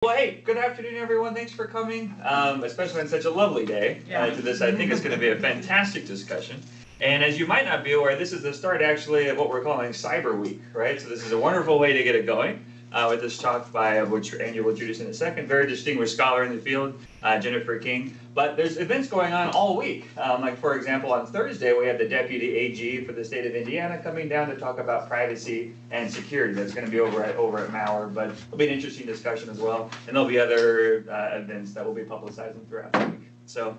Well, hey, good afternoon, everyone. Thanks for coming, especially on such a lovely day to this. I think it's going to be a fantastic discussion. And as you might not be aware, this is the start, actually, of what we're calling Cyber Week, right? So this is a wonderful way to get it going with this talk by, which Angie will introduce in a second, very distinguished scholar in the field, Jennifer King. But there's events going on all week. Like, for example, on Thursday, we have the Deputy AG for the state of Indiana coming down to talk about privacy and security. That's going to be over at Mauer, but it'll be an interesting discussion as well. And there'll be other events that we'll be publicizing throughout the week. So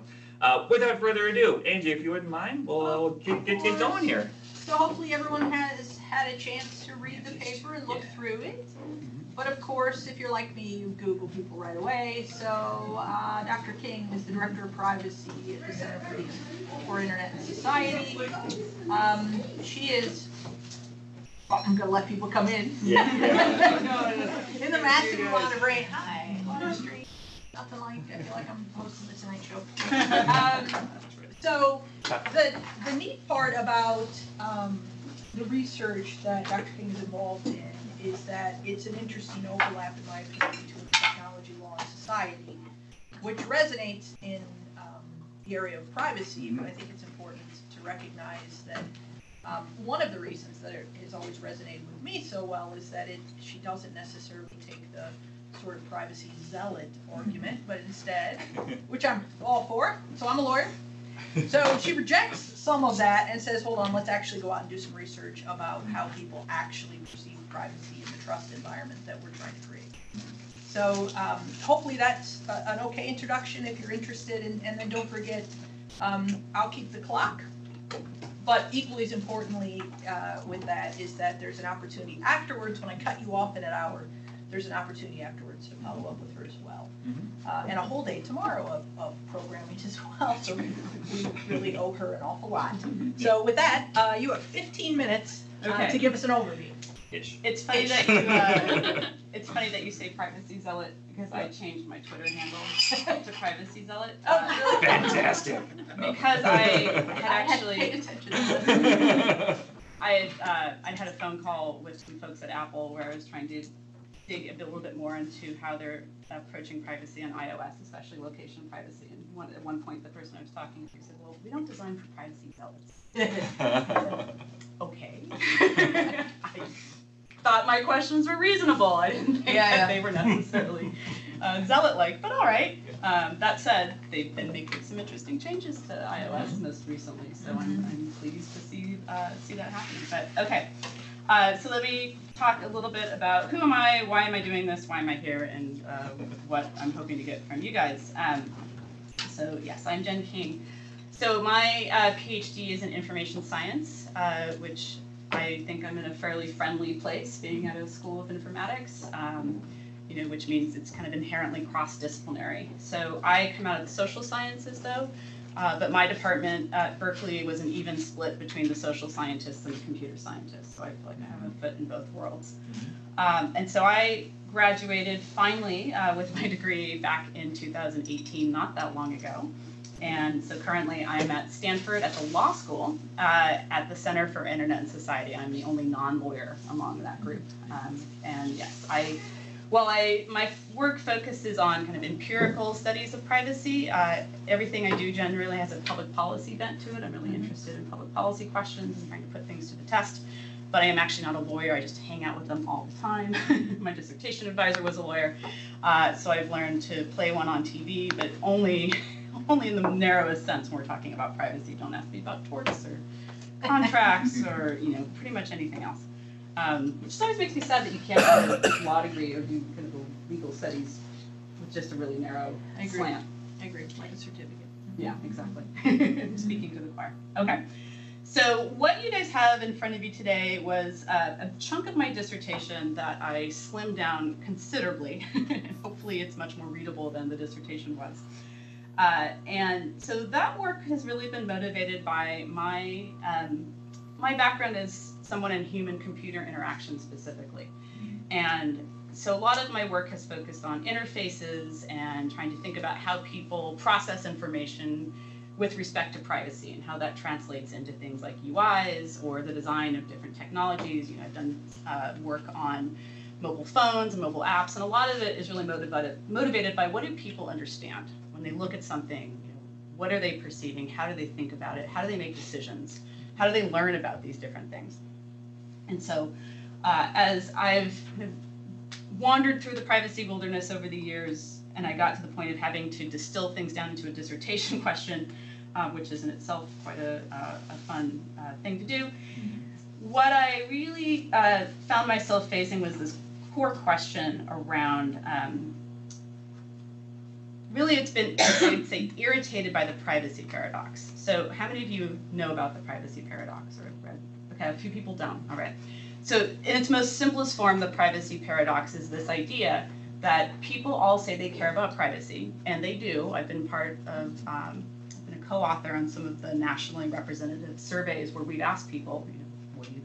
without further ado, Angie, if you wouldn't mind, we'll get going here. So hopefully everyone has had a chance to read the paper and look through it. But of course, if you're like me, you Google people right away. So Dr. King is the Director of Privacy at the Center for Internet and Society. She is, well, I'm going to let people come in. Yeah. In the massive amount of rain. Hi, Water Street. Nothing like, I feel like I'm hosting the Tonight Show. So the neat part about the research that Dr. King is involved in is that it's an interesting overlap, in my opinion, between technology, law, and society, which resonates in the area of privacy, but I think it's important to recognize that one of the reasons that it has always resonated with me so well is that she doesn't necessarily take the sort of privacy zealot argument, but instead, which I'm all for, so I'm a lawyer, so she rejects some of that and says, hold on, let's actually go out and do some research about how people actually perceive privacy in the trust environment that we're trying to create. So hopefully that's an okay introduction if you're interested, and then don't forget, I'll keep the clock. But equally as importantly with that is that there's an opportunity afterwards, when I cut you off at an hour, there's an opportunity afterwards to follow up with her as well. And a whole day tomorrow of programming as well, so we really owe her an awful lot. So with that, you have 15 minutes to give us an overview. It's funny that you it's funny that you say privacy zealot, because I changed my Twitter handle to privacy zealot. Oh, really? Fantastic. Because I had actually paid attention to this. I'd had a phone call with some folks at Apple where I was trying to dig a little bit more into how they're approaching privacy on iOS, especially location privacy. And at one point, the person I was talking to said, "Well, we don't design for privacy zealots." Okay. I thought my questions were reasonable. I didn't think that they were necessarily zealot-like, but all right. That said, they've been making some interesting changes to iOS most recently, so I'm pleased to see that happening. But okay. So let me talk a little bit about who am I, why am I doing this, why am I here, and what I'm hoping to get from you guys. So yes, I'm Jen King. So my PhD is in information science, which I think I'm in a fairly friendly place, being at a school of informatics, which means it's kind of inherently cross-disciplinary. So I come out of the social sciences, though. But my department at Berkeley was an even split between the social scientists and the computer scientists, so I feel like I have a foot in both worlds. And so I graduated finally with my degree back in 2018, not that long ago. And so currently I'm at Stanford at the law school at the Center for Internet and Society. I'm the only non-lawyer among that group. And yes, my work focuses on kind of empirical studies of privacy. Everything I do generally has a public policy bent to it. I'm really interested in public policy questions and trying to put things to the test. But I am actually not a lawyer. I just hang out with them all the time. My dissertation advisor was a lawyer. So I've learned to play one on TV, but only in the narrowest sense when we're talking about privacy. Don't ask me about torts or contracts or pretty much anything else. Which just always makes me sad that you can't get a law degree or do kind of legal studies with just a really narrow slant. I agree, like a certificate. Yeah, exactly. Speaking to the choir. Okay. So what you guys have in front of you today was a chunk of my dissertation that I slimmed down considerably. Hopefully it's much more readable than the dissertation was. And so that work has really been motivated by my background as someone in human-computer interaction specifically. And so a lot of my work has focused on interfaces and trying to think about how people process information with respect to privacy and how that translates into things like UIs or the design of different technologies. I've done work on mobile phones and mobile apps, and a lot of it is really motivated by what do people understand when they look at something. What are they perceiving? How do they think about it? How do they make decisions? How do they learn about these different things? And so as I've wandered through the privacy wilderness over the years, and I got to the point of having to distill things down into a dissertation question, which is in itself quite a fun thing to do, what I really found myself facing was this core question around, really it's been, I'd say, irritated by the privacy paradox. So how many of you know about the privacy paradox or have read? Okay, a few people don't, all right. So in its most simplest form, the privacy paradox is this idea that people all say they care about privacy, and they do. I've been part of, I've been a co-author on some of the nationally representative surveys where we've asked people, what do you,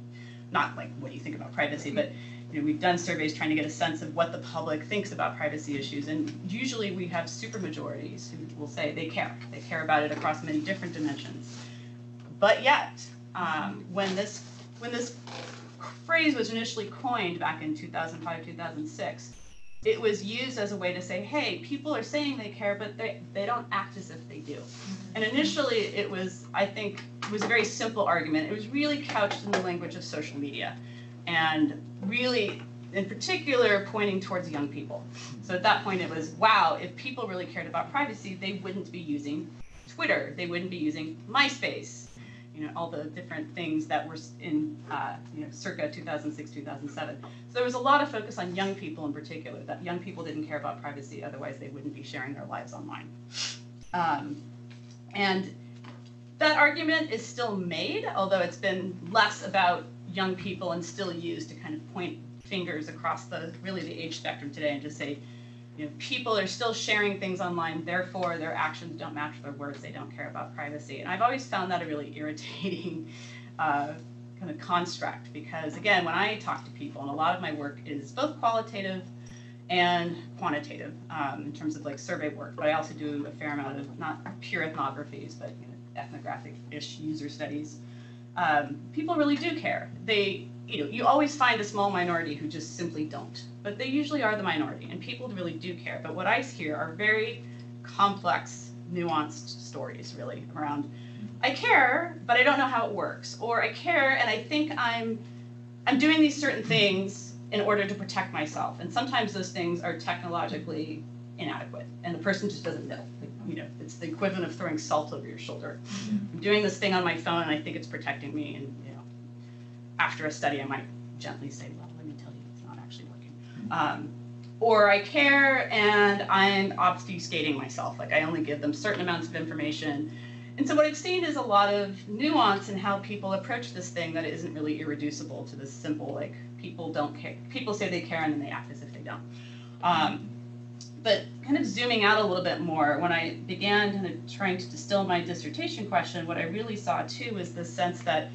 not like what do you think about privacy, but we've done surveys trying to get a sense of what the public thinks about privacy issues, and usually we have supermajorities who will say they care. They care about it across many different dimensions. But yet, when this phrase was initially coined back in 2005, 2006, it was used as a way to say, hey, people are saying they care, but they don't act as if they do. And initially it was, I think, it was a very simple argument. It was really couched in the language of social media, and really, in particular, pointing towards young people. So at that point it was, wow, if people really cared about privacy, they wouldn't be using Twitter, they wouldn't be using MySpace, all the different things that were in, circa 2006, 2007. So there was a lot of focus on young people in particular, that young people didn't care about privacy, otherwise they wouldn't be sharing their lives online. And that argument is still made, although it's been less about young people and still used to kind of point fingers across really the age spectrum today and just say, people are still sharing things online, therefore their actions don't match their words, they don't care about privacy. And I've always found that a really irritating kind of construct, because again, when I talk to people, and a lot of my work is both qualitative and quantitative in terms of like survey work, but I also do a fair amount of not pure ethnographies, but ethnographic-ish user studies. People really do care. You always find a small minority who just simply don't, but they usually are the minority, and people really do care. But what I hear are very complex, nuanced stories, really, around, I care, but I don't know how it works, or I care, and I think I'm doing these certain things in order to protect myself, and sometimes those things are technologically inadequate, and the person just doesn't know. It's the equivalent of throwing salt over your shoulder. I'm doing this thing on my phone, and I think it's protecting me, and after a study, I might gently say, well, let me tell you, it's not actually working. Or I care, and I'm obfuscating myself. Like I only give them certain amounts of information. And so what I've seen is a lot of nuance in how people approach this thing that isn't really irreducible to this simple, like, people don't care. People say they care, and then they act as if they don't. But kind of zooming out a little bit more, when I began kind of trying to distill my dissertation question, what I really saw too was the sense that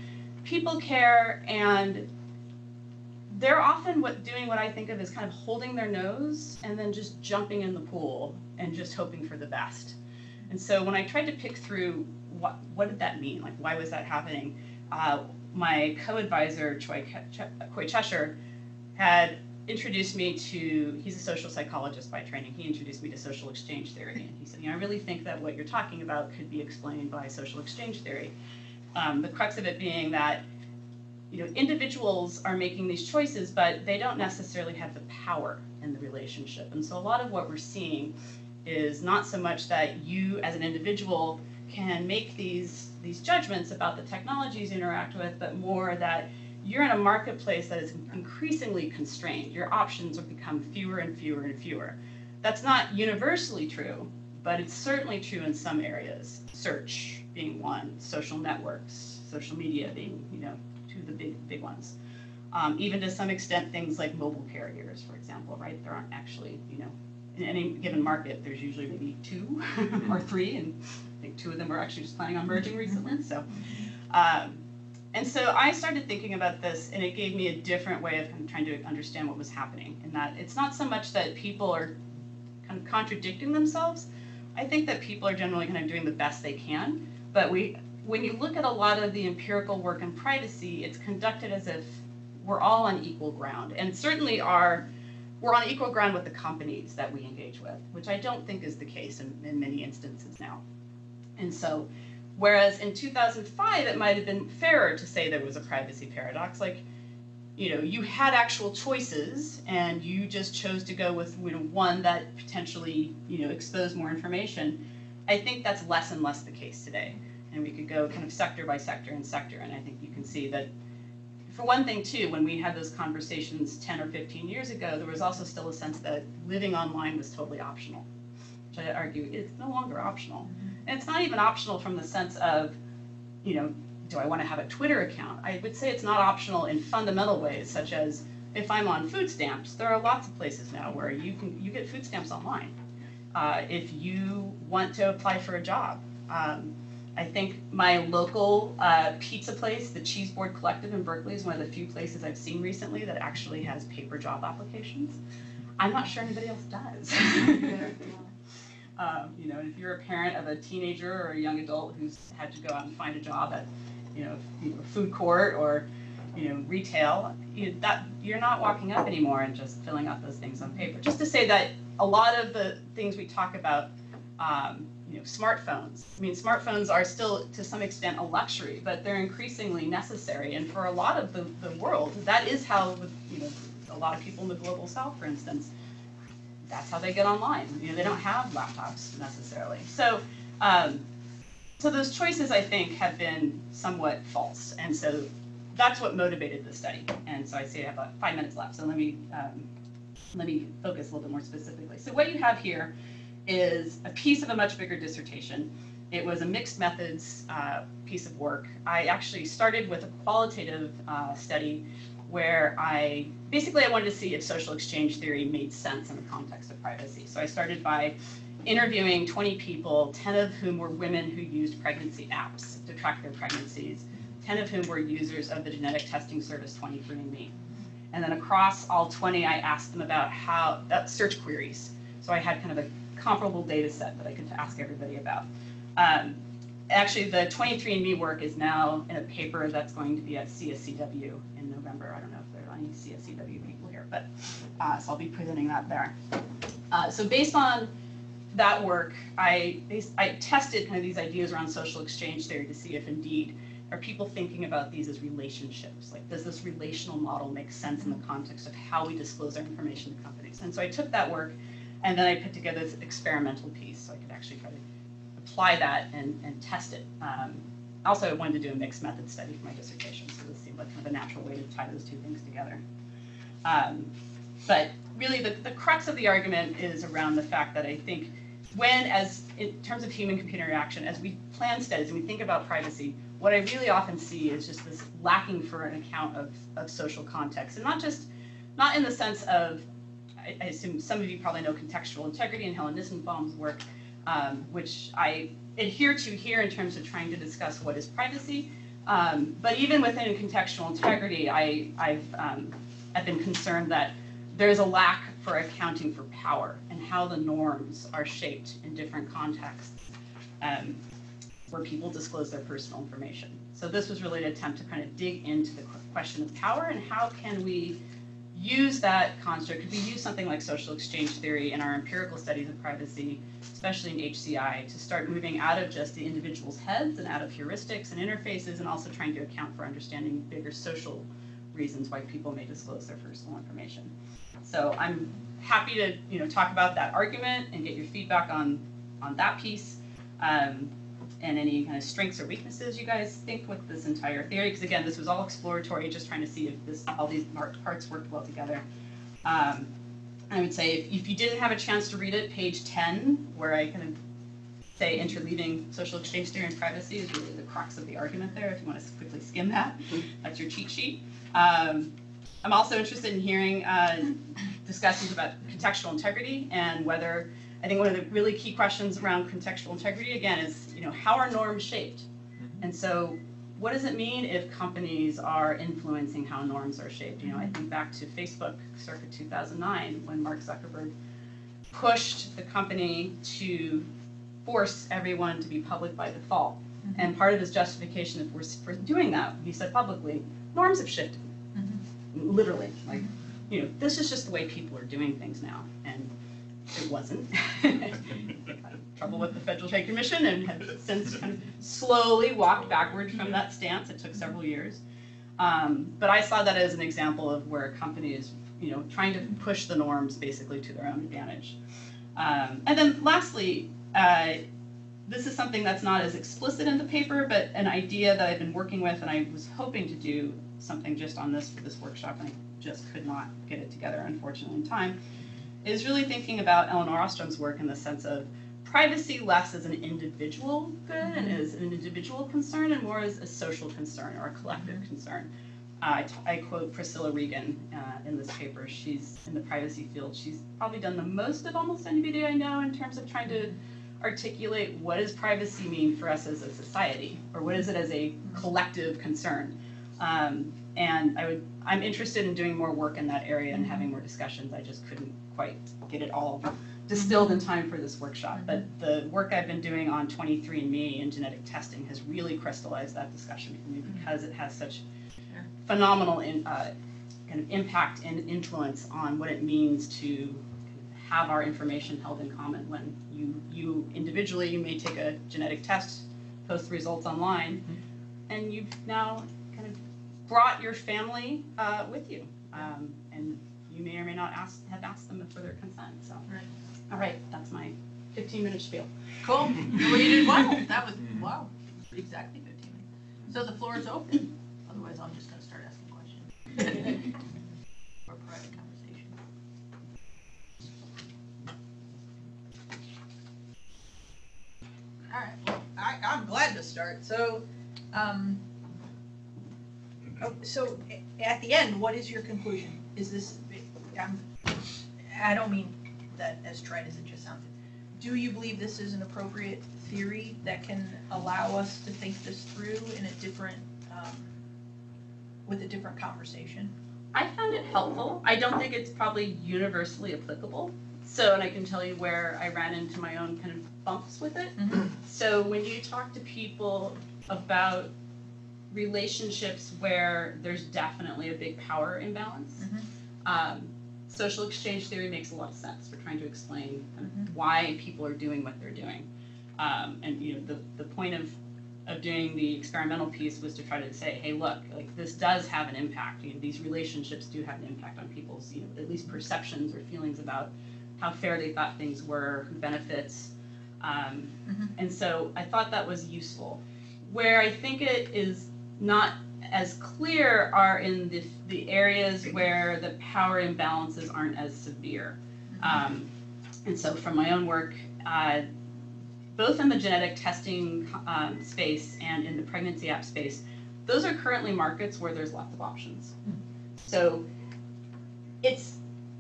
people care, and they're often doing what I think of as kind of holding their nose and then just jumping in the pool and just hoping for the best. And so when I tried to pick through what did that mean, like why was that happening, my co-advisor, Coy Cheshire, had introduced me to, he's a social psychologist by training, he introduced me to social exchange theory. And he said, I really think that what you're talking about could be explained by social exchange theory. The crux of it being that individuals are making these choices, but they don't necessarily have the power in the relationship. And so a lot of what we're seeing is not so much that you as an individual can make these judgments about the technologies you interact with, but more that you're in a marketplace that is increasingly constrained. Your options have become fewer and fewer and fewer. That's not universally true, but it's certainly true in some areas. Search being one, social networks, social media being, two of the big ones. Even to some extent, things like mobile carriers, for example, right? There aren't actually, in any given market, there's usually maybe 2 or 3, and I think 2 of them were actually just planning on merging recently. So, and so I started thinking about this, and it gave me a different way of kind of trying to understand what was happening. In that it's not so much that people are kind of contradicting themselves. I think that people are generally kind of doing the best they can, but when you look at a lot of the empirical work in privacy, it's conducted as if we're all on equal ground, and certainly we're on equal ground with the companies that we engage with, which I don't think is the case in many instances now. And so, whereas in 2005 it might have been fairer to say there was a privacy paradox, like, you know, you had actual choices and you just chose to go with, you know, one that potentially, you know, exposed more information. I think that's less and less the case today. And we could go kind of sector by sector and sector, and I think you can see that, for one thing too, when we had those conversations 10 or 15 years ago, there was also still a sense that living online was totally optional, which I argue is no longer optional. And it's not even optional from the sense of, you know, do I want to have a Twitter account? I would say it's not optional in fundamental ways, such as if I'm on food stamps, there are lots of places now where you get food stamps online. If you want to apply for a job, I think my local pizza place, the Cheese Board Collective in Berkeley, is one of the few places I've seen recently that actually has paper job applications. I'm not sure anybody else does. You know, if you're a parent of a teenager or a young adult who's had to go out and find a job at, you know, food court or, you know, retail, you're not walking up anymore and just filling out those things on paper. Just to say that a lot of the things we talk about, you know, smartphones. I mean, smartphones are still, to some extent, a luxury, but they're increasingly necessary. And for a lot of the world, that is how, you know, a lot of people in the global south, for instance, that's how they get online. You know, they don't have laptops necessarily. So, so those choices, I think, have been somewhat false. And so that's what motivated the study. And so I see I have about 5 minutes left. So let me focus a little bit more specifically. So what you have here is a piece of a much bigger dissertation. It was a mixed methods piece of work. I actually started with a qualitative study where I wanted to see if social exchange theory made sense in the context of privacy. So I started by interviewing 20 people, 10 of whom were women who used pregnancy apps to track their pregnancies, 10 of whom were users of the genetic testing service 23andMe. And then across all 20, I asked them about search queries. So I had kind of a comparable data set that I could ask everybody about. Actually, the 23andMe work is now in a paper that's going to be at CSCW in November. I don't know if there are any CSCW people here, but so I'll be presenting that there. So based on that work, I tested kind of these ideas around social exchange theory to see if indeed are people thinking about these as relationships? Like, does this relational model make sense in the context of how we disclose our information to companies? And so I took that work and then I put together this experimental piece so I could actually try to apply that and test it. Also, I wanted to do a mixed method study for my dissertation, so this seemed like kind of a natural way to tie those two things together. But really, the crux of the argument is around the fact that I think in terms of human-computer interaction, as we plan studies and we think about privacy, what I really often see is just this lacking for an account of social context, and not in the sense of, I assume some of you probably know contextual integrity and Helen Nissenbaum's work, which I adhere to here in terms of trying to discuss what is privacy. But even within contextual integrity, I've been concerned that there's a lack for accounting for power and how the norms are shaped in different contexts where people disclose their personal information. So this was really an attempt to kind of dig into the question of power and how can we use that construct. Could we use something like social exchange theory in our empirical studies of privacy, especially in HCI, to start moving out of just the individual's heads and out of heuristics and interfaces, and also trying to account for understanding bigger social reasons why people may disclose their personal information. So I'm happy to talk about that argument and get your feedback on that piece, and any kind of strengths or weaknesses you guys think with this entire theory, because again, this was all exploratory, just trying to see if all these parts worked well together. I would say if you didn't have a chance to read it, page 10, where I kind of say interleaving social exchange theory and privacy is really the crux of the argument there, if you want to quickly skim that. That's your cheat sheet. I'm also interested in hearing discussions about contextual integrity and whether, I think one of the really key questions around contextual integrity, again, is how are norms shaped? And so what does it mean if companies are influencing how norms are shaped? I think back to Facebook circa 2009 when Mark Zuckerberg pushed the company to force everyone to be public by default. And part of his justification for doing that, he said publicly, norms have shifted. literally, like, you know, this is just the way people are doing things now, and it wasn't. Had trouble with the Federal Trade Commission and have since kind of slowly walked backward from that stance. It took several years. But I saw that as an example of where a company is, you know, trying to push the norms basically to their own advantage. And then lastly, this is something that's not as explicit in the paper, but an idea that I've been working with, and I was hoping to do something just on this for this workshop, and I just could not get it together, unfortunately, in time, is really thinking about Elinor Ostrom's work in the sense of privacy less as an individual good and as an individual concern, and more as a social concern or a collective concern. I quote Priscilla Regan in this paper. She's in the privacy field. She's probably done the most of almost anybody I know in terms of trying to articulate what does privacy mean for us as a society, or what is it as a collective concern. And I'm interested in doing more work in that area and having more discussions. I just couldn't quite get it all distilled in time for this workshop. But the work I've been doing on 23andMe and genetic testing has really crystallized that discussion for me, because it has such phenomenal kind of impact and influence on what it means to have our information held in common. When you individually, you may take a genetic test, post the results online, and you've now kind of brought your family with you, and you may or may not have asked them for their consent. So, all right, that's my 15-minute spiel. Cool. Well, you did well. That was, wow, exactly 15 minutes. So the floor is open. Otherwise, I'm just going to start asking questions. Or private conversation. All right. Well, I'm glad to start. So, so at the end, what is your conclusion? Is this, I don't mean that as trite as it just sounded. Do you believe this is an appropriate theory that can allow us to think this through in a different, with a different conversation? I found it helpful. I don't think it's probably universally applicable. So, and I can tell you where I ran into my own kind of bumps with it. So when you talk to people about relationships where there's definitely a big power imbalance, social exchange theory makes a lot of sense for trying to explain kind of why people are doing what they're doing. And you know, the point of doing the experimental piece was to try to say, hey, look, like this does have an impact. You know, these relationships do have an impact on people's, you know, at least perceptions or feelings about how fair they thought things were, who benefits. And so I thought that was useful. Where I think it is not as clear are in the areas where the power imbalances aren't as severe. And so from my own work, both in the genetic testing space and in the pregnancy app space, those are currently markets where there's lots of options. So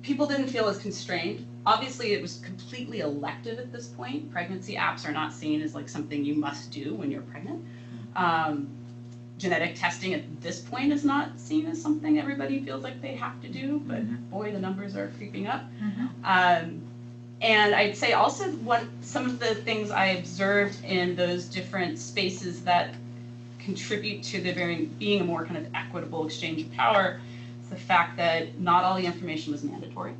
people didn't feel as constrained. Obviously, it was completely elective at this point. Pregnancy apps are not seen as like something you must do when you're pregnant. Genetic testing at this point is not seen as something everybody feels like they have to do, but boy, the numbers are creeping up. And I'd say also some of the things I observed in those different spaces that contribute to the being a more kind of equitable exchange of power is the fact that not all the information was mandatory.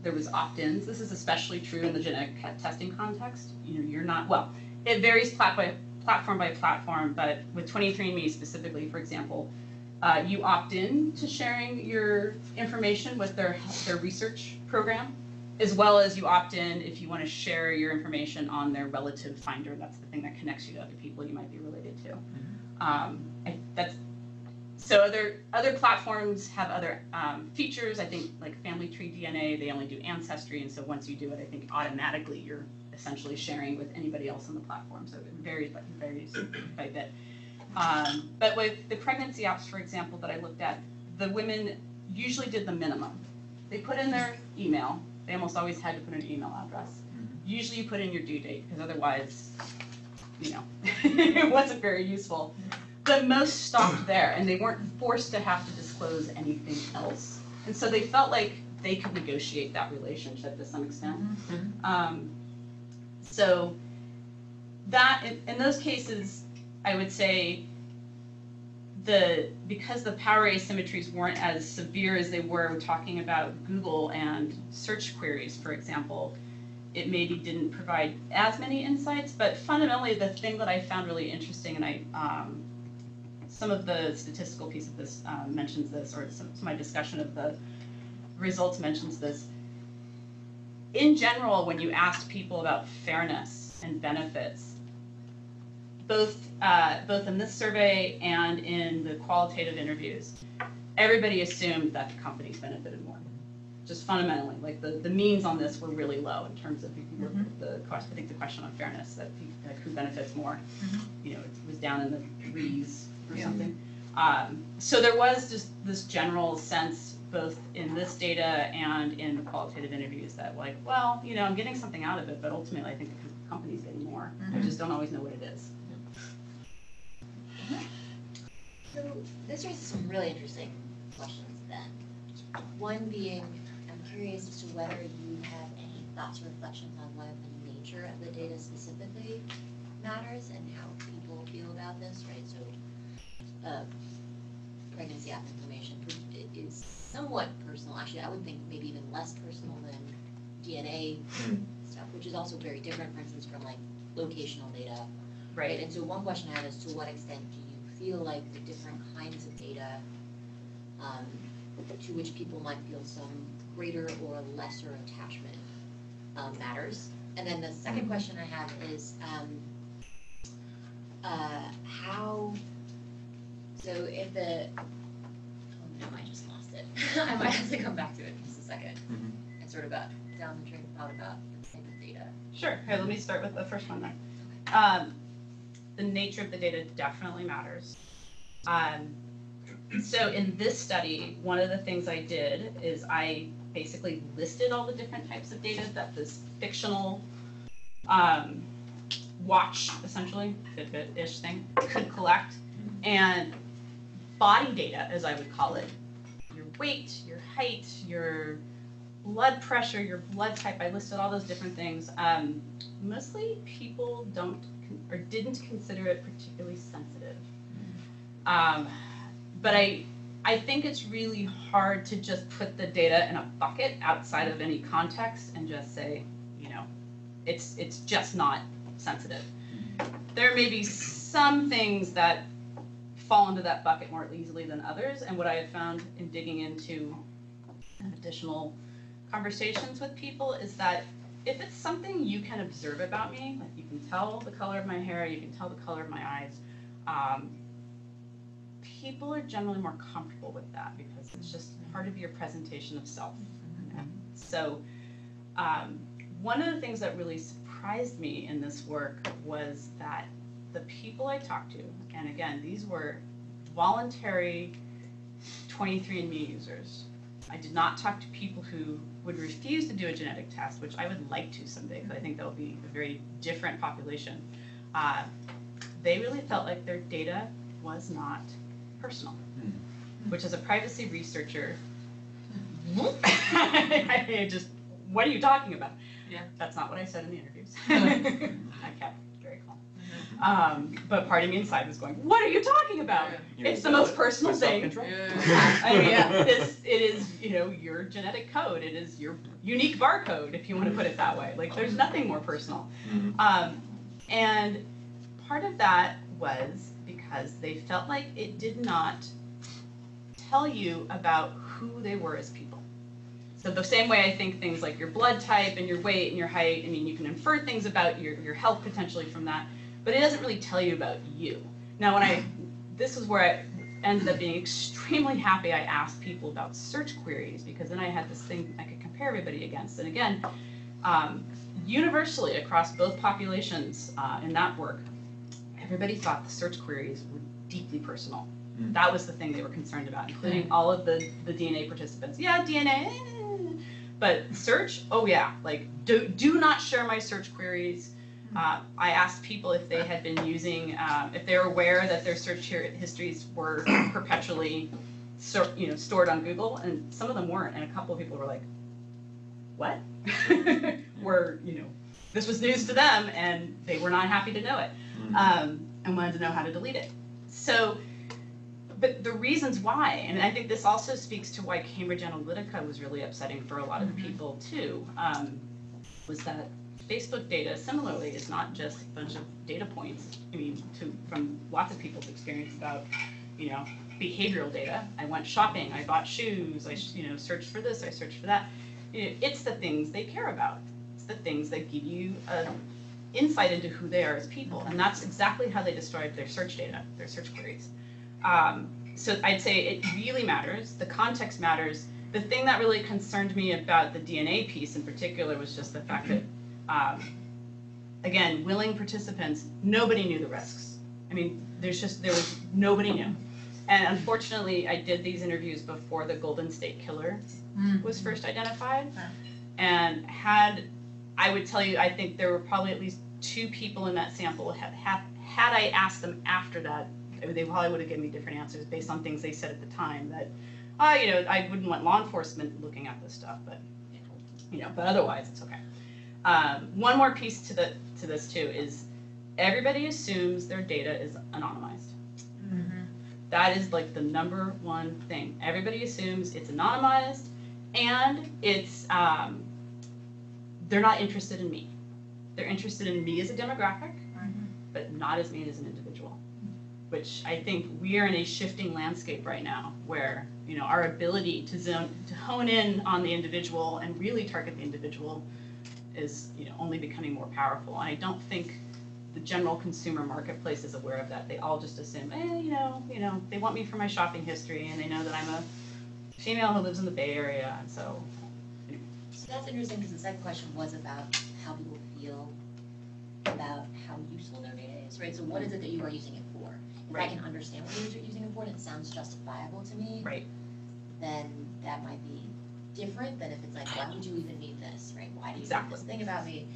There was opt-ins. This is especially true in the genetic testing context. You know, you're not, well, it varies platform by platform, but with 23andMe specifically, for example, you opt in to sharing your information with their research program, as well as you opt in if you want to share your information on their relative finder. That's the thing that connects you to other people you might be related to. So other platforms have other features. I think like Family Tree DNA, they only do ancestry, and so once you do it, I think automatically you're essentially sharing with anybody else on the platform. So it varies by bit. But with the pregnancy apps, for example, that I looked at, the women usually did the minimum. They put in their email. They almost always had to put in an email address. Usually you put in your due date, because otherwise, you know, it wasn't very useful. But most stopped there, and they weren't forced to have to disclose anything else. And so they felt like they could negotiate that relationship to some extent. So that, in those cases, I would say because the power asymmetries weren't as severe as they were talking about Google and search queries, for example, it maybe didn't provide as many insights, but fundamentally the thing that I found really interesting, and some of the statistical piece of this mentions this, or some of my discussion of the results mentions this. In general, when you asked people about fairness and benefits, both in this survey and in the qualitative interviews, everybody assumed that the companies benefited more. Just fundamentally, like the means on this were really low in terms of the question. I think the question on fairness, that like who benefits more, you know, it was down in the threes or something. So there was just this general sense, both in this data and in the qualitative interviews, that like, well, you know, I'm getting something out of it, but ultimately I think the company's getting more. I just don't always know what it is. So this raises some really interesting questions then. One being, I'm curious as to whether you have any thoughts or reflections on whether the nature of the data specifically matters and how people feel about this, right? So pregnancy app information is somewhat personal. Actually, I would think maybe even less personal than DNA stuff, which is also very different, for instance, from like locational data. Right. And so one question I have is, to what extent do you feel like the different kinds of data to which people might feel some greater or lesser attachment matters? And then the second question I have is how, so if the, oh no, I just lost it. I might have to come back to it in just a second and sort of down the train of thought about the type of data. Sure. Here, let me start with the first one then. The nature of the data definitely matters. So in this study, one of the things I did is I basically listed all the different types of data that this fictional watch, essentially, Fitbit-ish thing, could collect. And body data, as I would call it, your weight, your height, your blood pressure, your blood type, I listed all those different things. Mostly people don't or didn't consider it particularly sensitive. But I think it's really hard to just put the data in a bucket outside of any context and just say, you know, it's just not sensitive. There may be some things that fall into that bucket more easily than others, and what I have found in digging into additional conversations with people is that if it's something you can observe about me, like you can tell the color of my hair, you can tell the color of my eyes, people are generally more comfortable with that because it's just part of your presentation of self. You know? So one of the things that really surprised me in this work was that the people I talked to, and again, these were voluntary 23andMe users. I did not talk to people who would refuse to do a genetic test, which I would like to someday, because I think that will be a very different population. They really felt like their data was not personal, which as a privacy researcher, I just, what are you talking about? Yeah, that's not what I said in the interviews. I kept very calm. But part of me inside was going, what are you talking about? Yeah. It's the most personal thing. It is, you know, your genetic code. It is your unique barcode, if you want to put it that way. Like, there's nothing more personal. And part of that was because they felt like it did not tell you about who they were as people. So the same way I think things like your blood type and your weight and your height, I mean, you can infer things about your health potentially from that, but it doesn't really tell you about you. Now, this is where I ended up being extremely happy I asked people about search queries, because then I had this thing I could compare everybody against. And again, universally across both populations in that work, everybody thought the search queries were deeply personal. That was the thing they were concerned about, including all of the DNA participants. Yeah, DNA, but search, oh yeah, like do not share my search queries. I asked people if they had been using, if they were aware that their search histories were perpetually stored on Google, and some of them weren't, and a couple of people were like, what? This was news to them, and they were not happy to know it, and wanted to know how to delete it. So but the reasons why, and I think this also speaks to why Cambridge Analytica was really upsetting for a lot of people too, was that Facebook data similarly is not just a bunch of data points. I mean, from lots of people's experience about, you know, behavioral data. I went shopping, I bought shoes, I searched for this, I searched for that. It's the things they care about. It's the things that give you an insight into who they are as people, and that's exactly how they describe their search data, their search queries. So I'd say it really matters. The context matters. The thing that really concerned me about the DNA piece in particular was just the fact that, again, willing participants, nobody knew the risks. I mean, nobody knew. And unfortunately, I did these interviews before the Golden State Killer was first identified. And I would tell you, I think there were probably at least 2 people in that sample. Had I asked them after that, they probably would have given me different answers based on things they said at the time that, I wouldn't want law enforcement looking at this stuff, but, but otherwise it's okay. One more piece to this too is everybody assumes their data is anonymized. That is like the #1 thing. Everybody assumes it's anonymized and it's, they're not interested in me. They're interested in me as a demographic, but not as me as an individual. Which I think we are in a shifting landscape right now where, our ability to hone in on the individual and really target the individual is, only becoming more powerful. And I don't think the general consumer marketplace is aware of that. They all just assume, they want me for my shopping history and they know that I'm a female who lives in the Bay Area, and so. So that's interesting because the second question was about how people feel about how useful their data is, right? So what is it that you are using it for? If I can understand what you're using it for and it sounds justifiable to me, then that might be different than if it's like, why would you even need this, right? Why do you need this thing about me?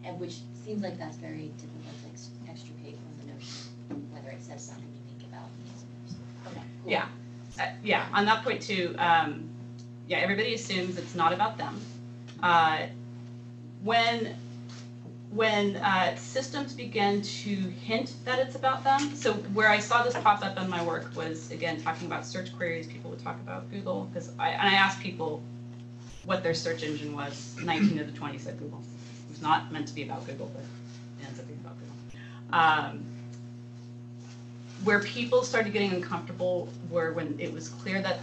And which seems like that's very difficult to extricate from the notion whether it says something unique about me as a person. Okay, cool. Yeah, on that point too, everybody assumes it's not about them. When systems begin to hint that it's about them, so where I saw this pop up in my work was, again, talking about search queries. People would talk about Google, because I asked people what their search engine was. 19 of the 20 said Google. It was not meant to be about Google, but it ends up being about Google. Where people started getting uncomfortable were when it was clear that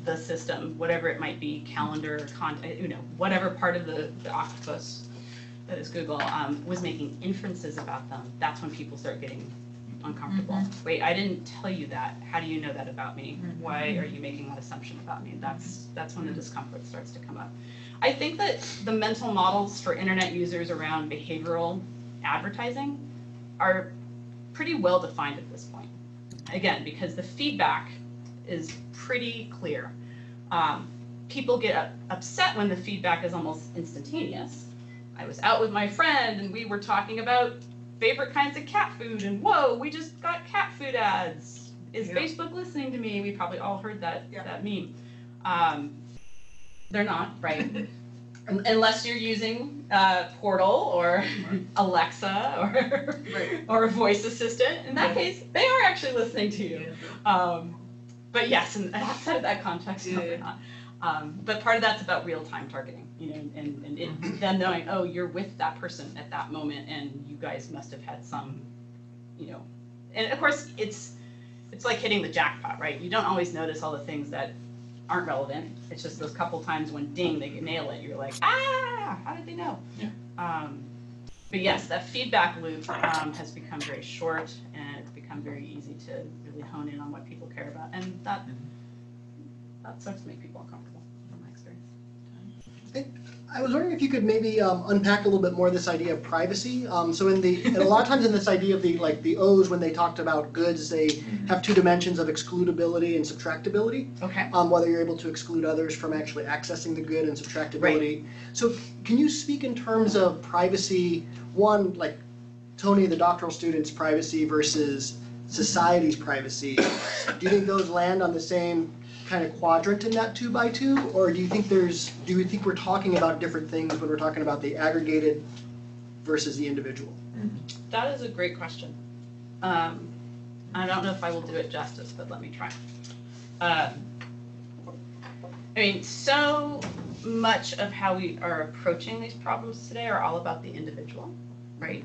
the system, whatever it might be, calendar, whatever part of the octopus that is Google, was making inferences about them. That's when people start getting uncomfortable. Wait, I didn't tell you that. How do you know that about me? Why are you making that assumption about me? That's when the discomfort starts to come up. I think that the mental models for internet users around behavioral advertising are pretty well defined at this point. Again, because the feedback is pretty clear. People get upset when the feedback is almost instantaneous. I was out with my friend and we were talking about favorite kinds of cat food and whoa, we just got cat food ads. Is Facebook listening to me? We probably all heard that meme. They're not, right? Unless you're using Portal or Alexa or a voice assistant. In that case, they are actually listening to you. But yes, and outside of that context, no, they're not. But part of that's about real-time targeting, and them knowing, oh, you're with that person at that moment, and you guys must have had some, and of course it's like hitting the jackpot, right? You don't always notice all the things that aren't relevant. It's just those couple times when ding, they nail it. You're like, how did they know? But yes, that feedback loop has become very short, and it's become very easy to really hone in on what people care about, and that starts to make people uncomfortable, from my experience. I was wondering if you could maybe unpack a little bit more this idea of privacy. So and a lot of times in this idea of the O's, when they talked about goods, they have 2 dimensions of excludability and subtractability. Okay. Whether you're able to exclude others from actually accessing the good, and subtractability. Right. So can you speak in terms of privacy, one, like Tony, the doctoral student's privacy versus society's privacy? Do you think those land on the same kind of quadrant in that 2x2, or do you think we're talking about different things when we're talking about the aggregated versus the individual? That is a great question. I'm I don't know if I will do it justice, but let me try. I mean, so much of how we are approaching these problems today are all about the individual, right?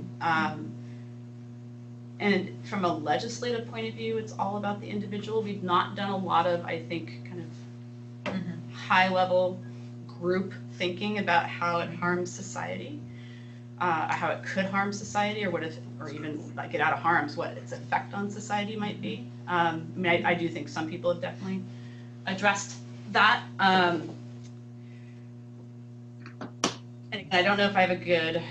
And from a legislative point of view, it's all about the individual. We've not done a lot of, I think, kind of high-level group thinking about how it harms society, how it could harm society, or what if, or even like get out of harms, what its effect on society might be. I mean, I do think some people have definitely addressed that. And I don't know if I have a good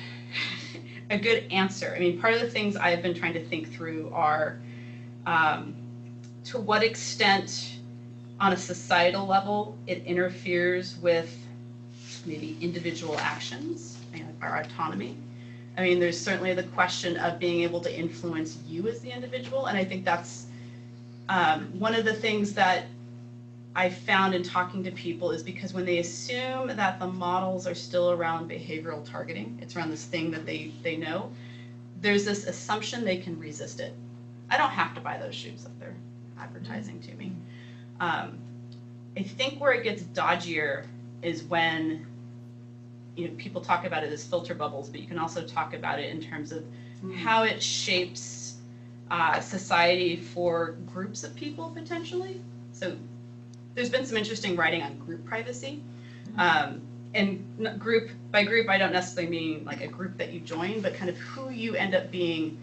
answer. I mean, part of the things I've been trying to think through are to what extent on a societal level it interferes with maybe individual actions, our autonomy. I mean, there's certainly the question of being able to influence you as the individual, and I think that's one of the things that I found in talking to people is because when they assume that the models are still around behavioral targeting, it's around this thing that they know, there's this assumption they can resist it. I don't have to buy those shoes that they're advertising to me. I think where it gets dodgier is when people talk about it as filter bubbles, but you can also talk about it in terms of how it shapes society for groups of people potentially. So there's been some interesting writing on group privacy. And by group, I don't necessarily mean like a group that you join, but kind of who you end up being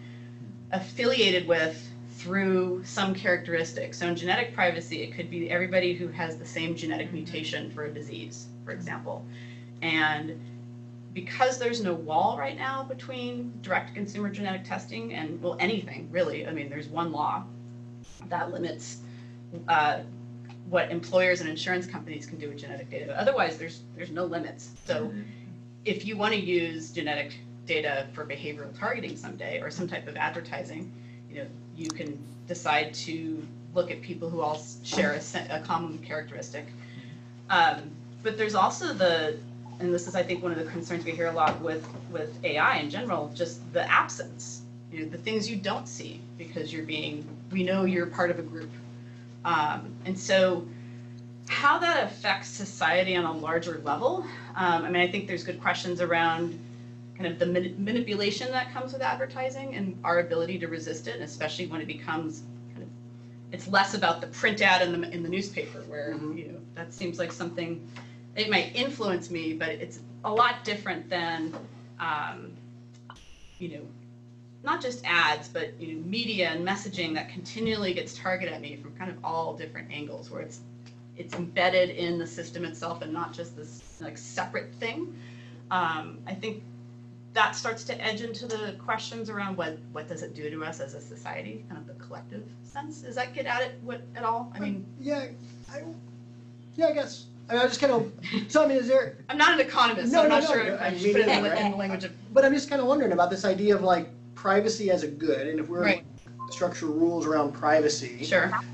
affiliated with through some characteristics. So in genetic privacy, it could be everybody who has the same genetic mutation for a disease, for example. And because there's no wall right now between direct-to-consumer genetic testing and, well, anything, really. I mean, there's one law that limits what employers and insurance companies can do with genetic data. But otherwise, there's no limits. So if you want to use genetic data for behavioral targeting someday or some type of advertising, you can decide to look at people who all share a common characteristic. But there's also and this is, I think, one of the concerns we hear a lot with AI in general, just the absence, the things you don't see because we know you're part of a group. And so how that affects society on a larger level, I mean, I think there's good questions around kind of the manipulation that comes with advertising and our ability to resist it, and especially when it becomes it's less about the print ad in the newspaper where, that seems like something, it might influence me, but it's a lot different than, not just ads, but media and messaging that continually gets targeted at me from kind of all different angles, where it's embedded in the system itself and not just this like separate thing. I think that starts to edge into the questions around what does it do to us as a society, kind of the collective sense. Does that get at it at all? I mean, I guess. I mean, I just kind of. So I mean, is there? I'm not an economist, so I'm not sure if I should put it in the language of. But I'm just kind of wondering about this idea of like privacy as a good, and if we're structure rules around privacy,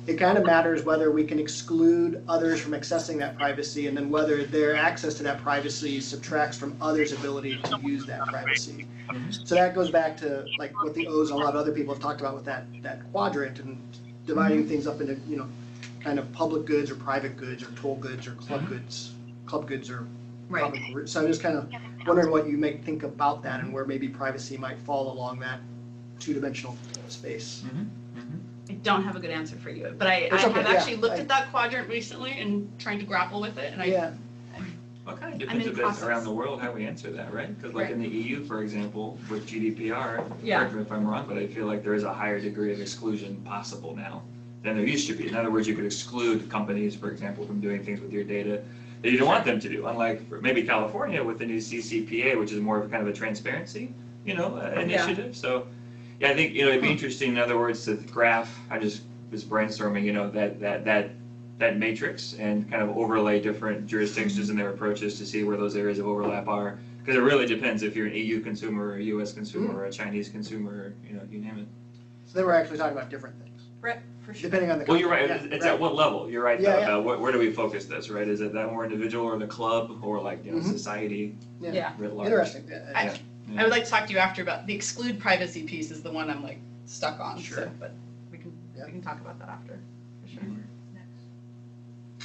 it kind of matters whether we can exclude others from accessing that privacy, and then whether their access to that privacy subtracts from others' ability to use that privacy. So that goes back to like what the O's and a lot of other people have talked about with that quadrant and dividing things up into kind of public goods or private goods or toll goods or club goods or public goods. So I'm just kind of wondering what you may think about that and where maybe privacy might fall along that two-dimensional space. I don't have a good answer for you, but I have actually looked at that quadrant recently and trying to grapple with it, and Well, it kind of depends a bit around the world how we answer that, right? Because like in the EU, for example, with GDPR, correct me if I'm wrong, but I feel like there is a higher degree of exclusion possible now than there used to be. In other words, you could exclude companies, for example, from doing things with your data that you don't want them to do, unlike maybe California with the new CCPA, which is more of kind of a transparency, initiative. So yeah, I think, it'd be interesting, in other words, to graph, I just was brainstorming, that matrix and kind of overlay different jurisdictions and their approaches to see where those areas of overlap are. Because it really depends if you're an EU consumer or a US consumer or a Chinese consumer, or, you name it. So then we're actually talking about different things. Right, for sure. Depending on the Well, you're right. It's at what level. You're right, though, about where do we focus this, right? Is it that more individual or the club or like, society writ large? Interesting. I would like to talk to you after about the exclude privacy piece is the one I'm like stuck on. Sure. So, but we can we can talk about that after, for sure.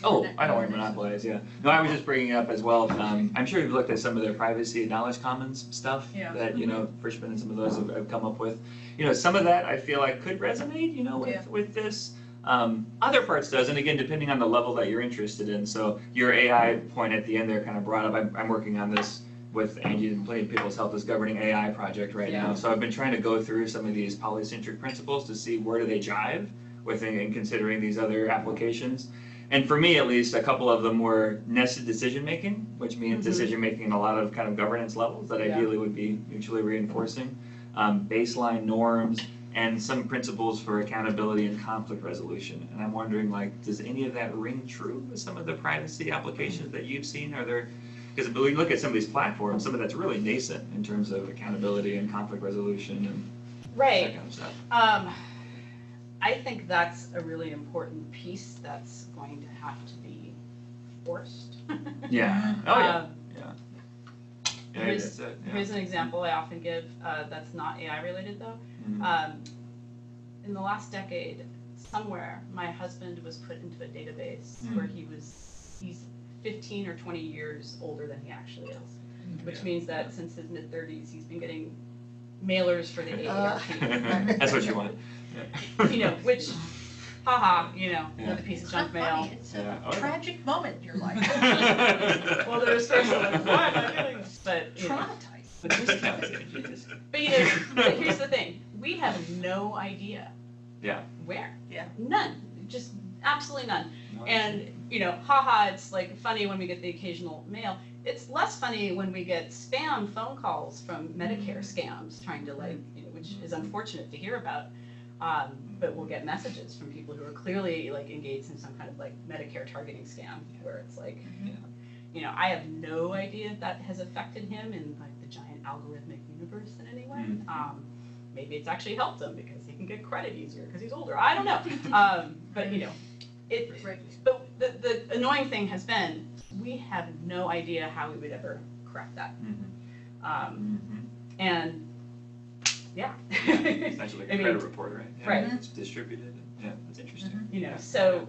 Oh, I don't want to monopolize, yeah. No, I was just bringing it up as well. I'm sure you've looked at some of their privacy and knowledge commons stuff Yeah. that, Frischman and some of those have come up with. Some of that I feel like could resonate, with this. Other parts doesn't, again, depending on the level that you're interested in. So your AI point at the end there kind of brought up, I'm working on this with Angie and Plenty of People's Health is Governing AI project right now. So I've been trying to go through some of these polycentric principles to see where do they jive with in considering these other applications. And for me, at least, a couple of them were nested decision-making, which means decision-making in a lot of kind of governance levels that ideally would be mutually reinforcing, baseline norms, and some principles for accountability and conflict resolution. And I'm wondering, does any of that ring true with some of the privacy applications that you've seen? Are there, because when we look at some of these platforms, some of that's really nascent in terms of accountability and conflict resolution and that kind of stuff. I think that's a really important piece that's going to have to be forced. Yeah. Oh, yeah. Here's an example I often give that's not AI related though. In the last decade, somewhere, my husband was put into a database where he's 15 or 20 years older than he actually is, which means that since his mid-30s, he's been getting mailers for the AARP. That's what you want. Which, haha, another piece of junk mail. It's a tragic moment in your life. Well, there was first like, why am I getting this? But Traumatized. But here's the thing: we have no idea. Yeah. Where? Yeah. None. Just absolutely none. No, And haha, it's like funny when we get the occasional mail. It's less funny when we get spam phone calls from Medicare scams trying to which is unfortunate to hear about. But we'll get messages from people who are clearly engaged in some kind of Medicare targeting scam where it's I have no idea if that has affected him in the giant algorithmic universe in any way. Maybe it's actually helped him because he can get credit easier because he's older. I don't know. But But the annoying thing has been we have no idea how we would ever correct that. And yeah. Essentially like a credit report, right? Yeah, Right. It's distributed. Yeah, that's interesting. So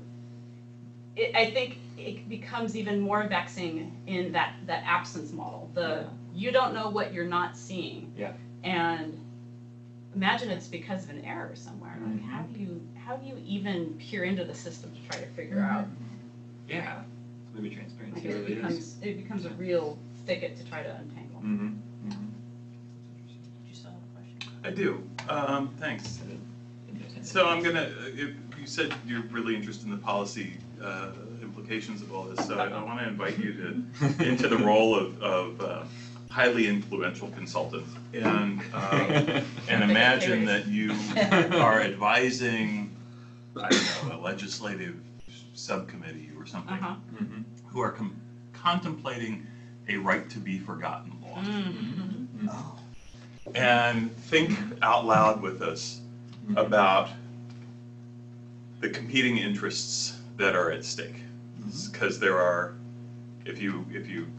I think it becomes even more vexing in that absence model. You don't know what you're not seeing. Yeah. And imagine it's because of an error somewhere. How do you even peer into the system to try to figure out? Yeah. Maybe transparency really it becomes a real thicket to try to untangle. You still have a question? I do. Thanks. So I'm you said you're really interested in the policy implications of all this, so I want to invite you into the role of highly influential consultant, and imagine that you are advising, I don't know, a legislative subcommittee or something, who are contemplating a right to be forgotten law. And think out loud with us about the competing interests that are at stake, because there are, if you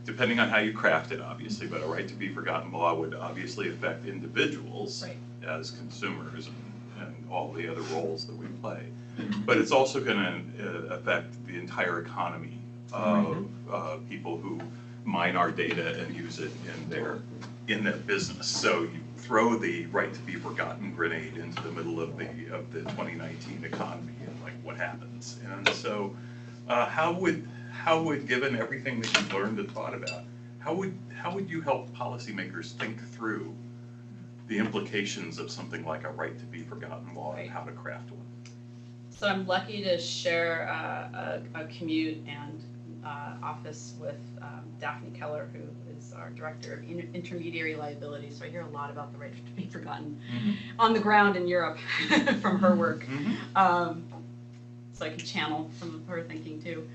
depending on how you craft it, obviously, but a right to be forgotten law would obviously affect individuals as consumers and all the other roles that we play, but it's also going to affect the entire economy of people who mine our data and use it in their business. So you throw the right to be forgotten grenade into the middle of the 2019 economy, and what happens? And so how would, given everything that you've learned and thought about, how would you help policymakers think through the implications of something like a right to be forgotten law and how to craft one? So I'm lucky to share a commute and office with Daphne Keller, who is our director of intermediary liability. So I hear a lot about the right to be forgotten on the ground in Europe from her work. So I can channel some of her thinking too.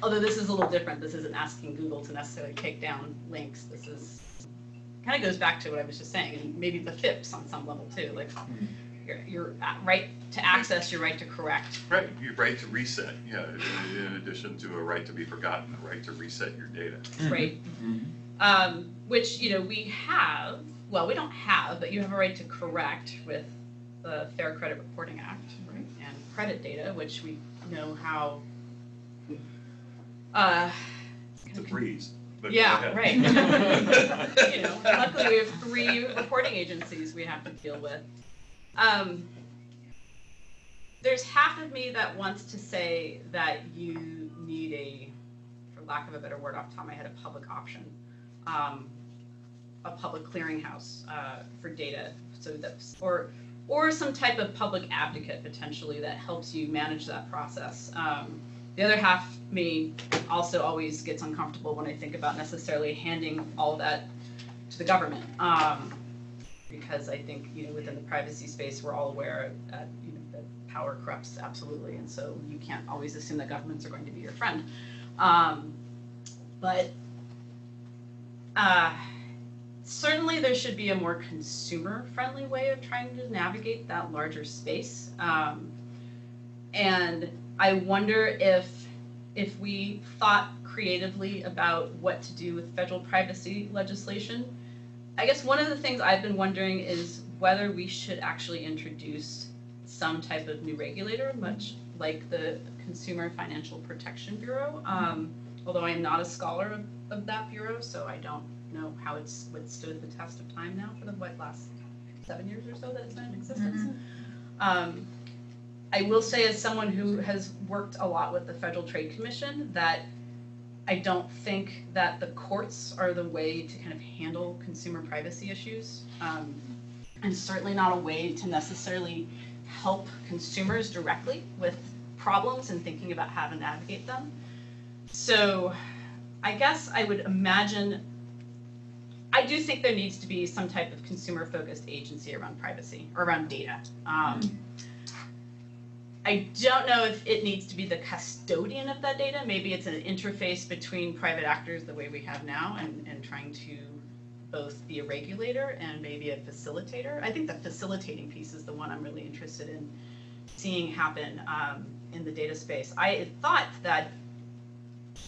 Although this is a little different. This isn't asking Google to necessarily take down links. This is kind of goes back to what I was just saying, and maybe the FIPS on some level too. Your right to access, your right to correct. Right, your right to reset, in addition to a right to be forgotten, a right to reset your data. Right. Which, we have, well, we don't have, but you have a right to correct with the Fair Credit Reporting Act, right, and credit data, which we know how. It's a breeze. But Yeah, go right. ahead. You know, luckily we have 3 reporting agencies we have to deal with. There's half of me that wants to say that you need a, for lack of a better word off the top of my head, a public option, a public clearinghouse for data, so that, or some type of public advocate potentially that helps you manage that process. The other half me also always gets uncomfortable when I think about necessarily handing all of that to the government, because I think, you know, within the privacy space, we're all aware that, you know, that power corrupts absolutely, and so you can't always assume that governments are going to be your friend. But certainly there should be a more consumer-friendly way of trying to navigate that larger space. And I wonder if we thought creatively about what to do with federal privacy legislation. I guess one of the things I've been wondering is whether we should actually introduce some type of new regulator, much like the Consumer Financial Protection Bureau. Although I am not a scholar of that bureau, so I don't know how it's withstood the test of time now for the last 7 years or so that it's been in existence. I will say, as someone who has worked a lot with the Federal Trade Commission, that I don't think that the courts are the way to kind of handle consumer privacy issues, and certainly not a way to necessarily help consumers directly with problems and thinking about how to navigate them. So I guess I would imagine, I do think there needs to be some type of consumer-focused agency around privacy, or around data. I don't know if it needs to be the custodian of that data. Maybe it's an interface between private actors the way we have now, and trying to both be a regulator and maybe a facilitator. I think the facilitating piece is the one I'm really interested in seeing happen in the data space. I thought that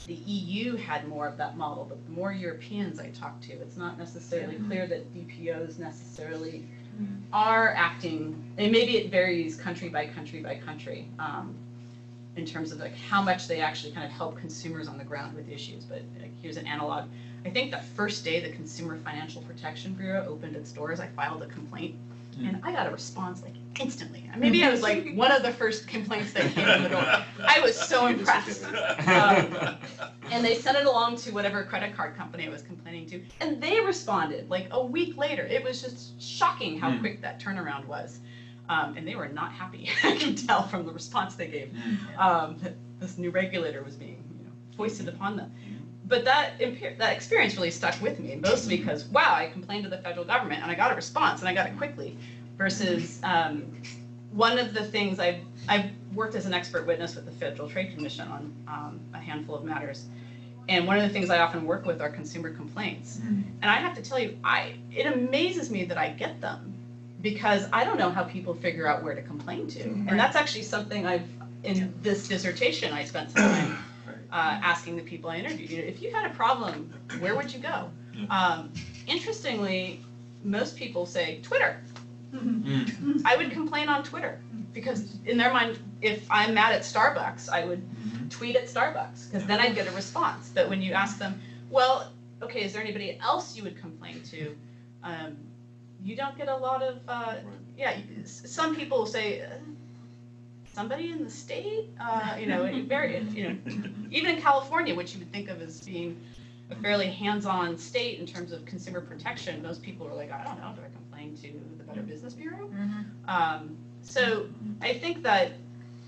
the EU had more of that model, but the more Europeans I talk to, it's not necessarily clear that DPOs necessarily are acting, and maybe it varies country by country by country, in terms of like how much they actually kind of help consumers on the ground with issues. But here's an analog. I think the first day the Consumer Financial Protection Bureau opened its doors, I filed a complaint, and I got a response like instantly. Maybe I was like one of the first complaints that came in the door. I was so impressed. And they sent it along to whatever credit card company I was complaining to, and they responded like a week later. It was just shocking how quick that turnaround was. And they were not happy, I can tell from the response they gave, that this new regulator was being, you know, foisted upon them. But that experience really stuck with me, mostly because, wow, I complained to the federal government and I got a response and I got it quickly, versus one of the things I've worked as an expert witness with the Federal Trade Commission on a handful of matters. And one of the things I often work with are consumer complaints. And I have to tell you, it amazes me that I get them, because I don't know how people figure out where to complain to. And that's actually something in this dissertation, I spent some time asking the people I interviewed, you know, if you had a problem, where would you go? Interestingly, most people say Twitter. I would complain on Twitter, because in their mind, if I'm mad at Starbucks, I would tweet at Starbucks, because then I'd get a response. But when you ask them, well, okay, is there anybody else you would complain to? You don't get a lot of, some people say, somebody in the state, you know, even in California, which you would think of as being a fairly hands-on state in terms of consumer protection, most people are like, I don't know, do I complain to the Better Business Bureau? So I think that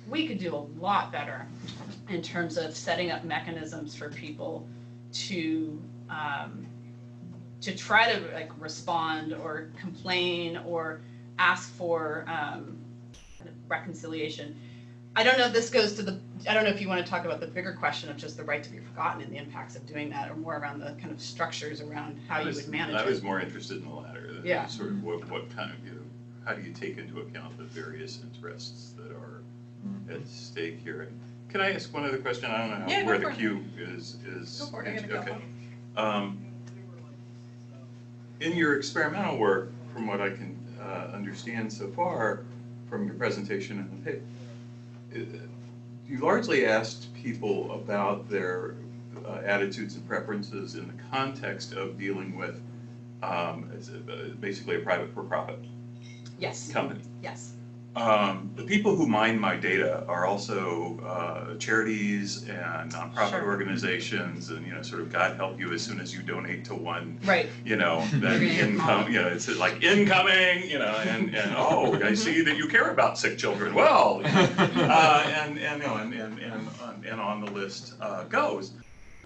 we could do a lot better in terms of setting up mechanisms for people to try to like respond or complain or ask for reconciliation. I don't know if this goes to I don't know if you want to talk about the bigger question of just the right to be forgotten and the impacts of doing that, or more around the kind of structures around how you would manage it. I was more interested in the latter. Sort of what kind of, you know, how do you take into account the various interests that are at stake here? And can I ask one other question? I don't know where the queue is. Go for it. Okay. In your experimental work, from what I can understand so far, from your presentation in the paper. You largely asked people about their attitudes and preferences in the context of dealing with basically a private for-profit company. Yes. The people who mine my data are also charities and nonprofit organizations, and sort of God help you as soon as you donate to one, right? That income, it's like incoming, and oh, I see that you care about sick children. Well, and on the list goes.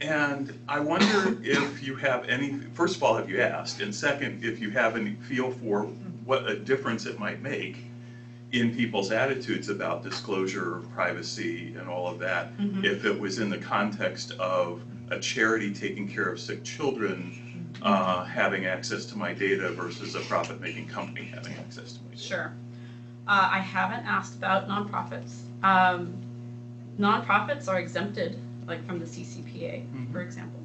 And I wonder if you have any. First of all, have you asked? And second, if you have any feel for what a difference it might make in people's attitudes about disclosure, privacy, and all of that, if it was in the context of a charity taking care of sick children having access to my data versus a profit-making company having access to my data. Sure. I haven't asked about nonprofits. Nonprofits are exempted, like from the CCPA, for example.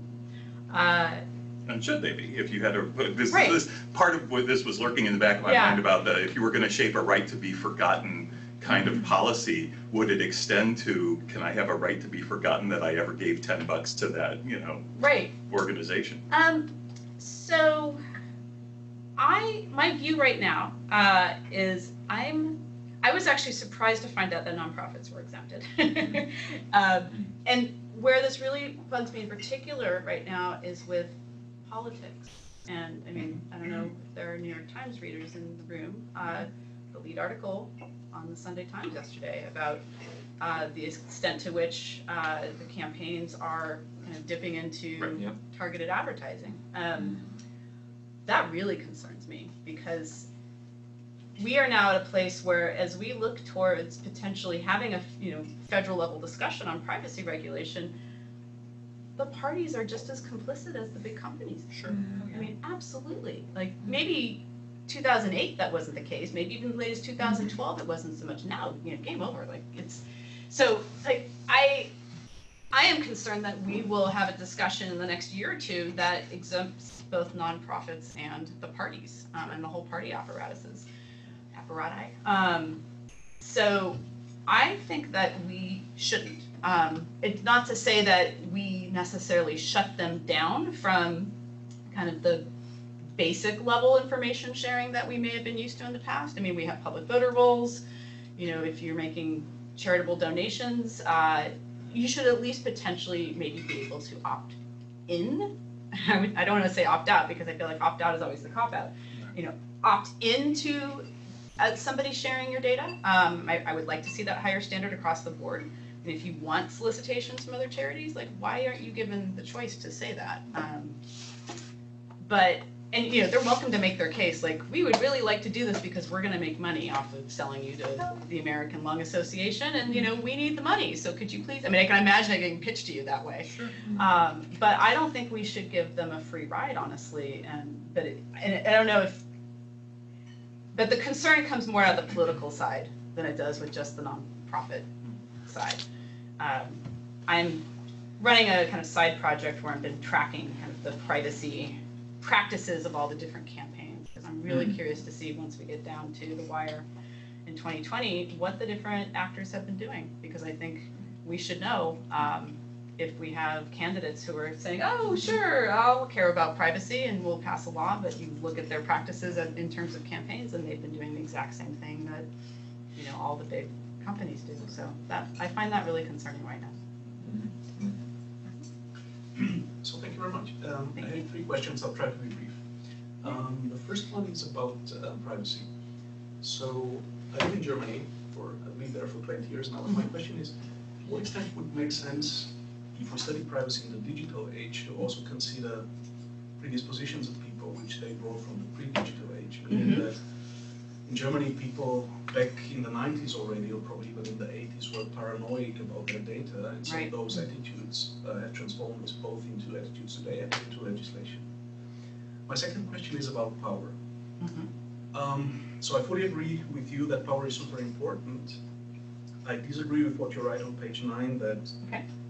And should they be? If you had this part of what this was lurking in the back of my mind about if you were going to shape a right to be forgotten kind of policy, would it extend to, can I have a right to be forgotten that I ever gave $10 to that, organization? So my view right now is I was actually surprised to find out that nonprofits were exempted. And where this really bugs me in particular right now is with politics. And I mean, I don't know if there are New York Times readers in the room. The lead article on the Sunday Times yesterday about the extent to which the campaigns are kind of dipping into targeted advertising. That really concerns me, because we are now at a place where, as we look towards potentially having a federal level discussion on privacy regulation, the parties are just as complicit as the big companies. Sure. I mean, absolutely. Like maybe 2008 that wasn't the case. Maybe even as late as 2012 it wasn't so much. Now, game over. Like it's so. Like I am concerned that we will have a discussion in the next year or two that exempts both nonprofits and the parties and the whole party apparati. So I think that we shouldn't. It's not to say that we necessarily shut them down from kind of the basic level information sharing that we may have been used to in the past. I mean, we have public voter rolls. If you're making charitable donations, you should at least potentially maybe be able to opt in. I don't want to say opt out, because I feel like opt out is always the cop out. Opt into somebody sharing your data. I would like to see that higher standard across the board. And if you want solicitations from other charities, like, why aren't you given the choice to say that? And they're welcome to make their case, like, we would really like to do this because we're going to make money off of selling you to the American Lung Association, and we need the money, so could you please? I mean, I can imagine it getting pitched to you that way. Sure. But I don't think we should give them a free ride, honestly. And I don't know if, but the concern comes more out of the political side than it does with just the nonprofit side. I'm running a kind of side project where I've been tracking kind of the privacy practices of all the different campaigns, because I'm really curious to see, once we get down to the wire in 2020, what the different actors have been doing, because I think we should know if we have candidates who are saying, oh, sure, I'll care about privacy and we'll pass a law, but you look at their practices in terms of campaigns and they've been doing the exact same thing that all the big companies do. So that I find that really concerning right now. So thank you very much. I have 3 questions. I'll try to be brief. The first one is about privacy. So I live in Germany, I've been there for 20 years now. And my question is, to what extent would it make sense, if we study privacy in the digital age, to also consider predispositions of people which they brought from the pre-digital age? Meaning that in Germany, people back in the 90s already, or probably even in the 80s, were paranoid about their data, and so those attitudes have transformed both into attitudes today and into legislation. My second question is about power. So I fully agree with you that power is super important. I disagree with what you write on page 9, that